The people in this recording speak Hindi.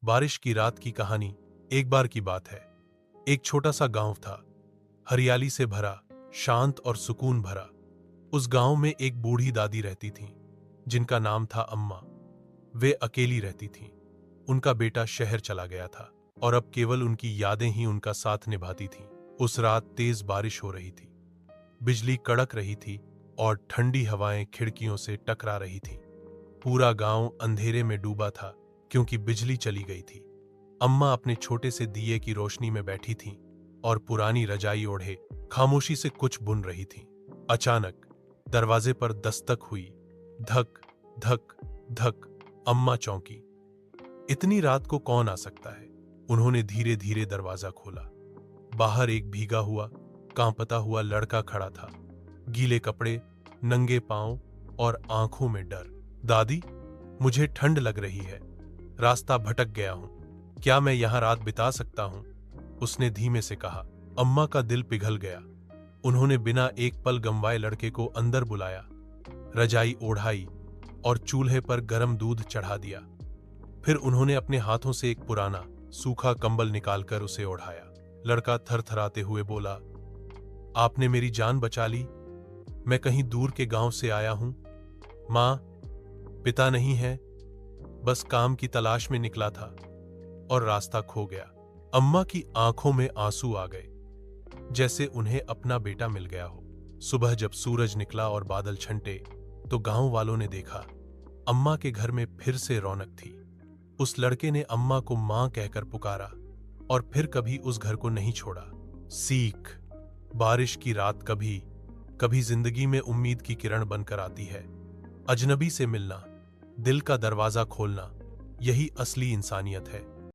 बारिश की रात की कहानी। एक बार की बात है, एक छोटा सा गांव था, हरियाली से भरा, शांत और सुकून भरा। उस गांव में एक बूढ़ी दादी रहती थीं, जिनका नाम था अम्मा। वे अकेली रहती थीं। उनका बेटा शहर चला गया था और अब केवल उनकी यादें ही उनका साथ निभाती थीं। उस रात तेज बारिश हो रही थी, बिजली कड़क रही थी और ठंडी हवाएं खिड़कियों से टकरा रही थीं। पूरा गांव अंधेरे में डूबा था क्योंकि बिजली चली गई थी। अम्मा अपने छोटे से दिए की रोशनी में बैठी थीं और पुरानी रजाई ओढ़े खामोशी से कुछ बुन रही थीं। अचानक दरवाजे पर दस्तक हुई। धक धक धक। अम्मा चौंकी। इतनी रात को कौन आ सकता है? उन्होंने धीरे धीरे दरवाजा खोला। बाहर एक भीगा हुआ, कांपता हुआ लड़का खड़ा था। गीले कपड़े, नंगे पांव और आंखों में डर। दादी, मुझे ठंड लग रही है, रास्ता भटक गया हूं, क्या मैं यहां रात बिता सकता हूं? उसने धीमे से कहा। अम्मा का दिल पिघल गया। उन्होंने बिना एक पल गंवाए लड़के को अंदर बुलाया, रजाई ओढ़ाई और चूल्हे पर गर्म दूध चढ़ा दिया। फिर उन्होंने अपने हाथों से एक पुराना सूखा कंबल निकालकर उसे ओढ़ाया। लड़का थरथराते हुए बोला, आपने मेरी जान बचा ली। मैं कहीं दूर के गांव से आया हूं। मां, पिता नहीं है, बस काम की तलाश में निकला था और रास्ता खो गया। अम्मा की आंखों में आंसू आ गए, जैसे उन्हें अपना बेटा मिल गया हो। सुबह जब सूरज निकला और बादल छंटे तो गांव वालों ने देखा, अम्मा के घर में फिर से रौनक थी। उस लड़के ने अम्मा को मां कहकर पुकारा और फिर कभी उस घर को नहीं छोड़ा। सीख: बारिश की रात कभी कभी जिंदगी में उम्मीद की किरण बनकर आती है। अजनबी से मिलना, दिल का दरवाजा खोलना, यही असली इंसानियत है।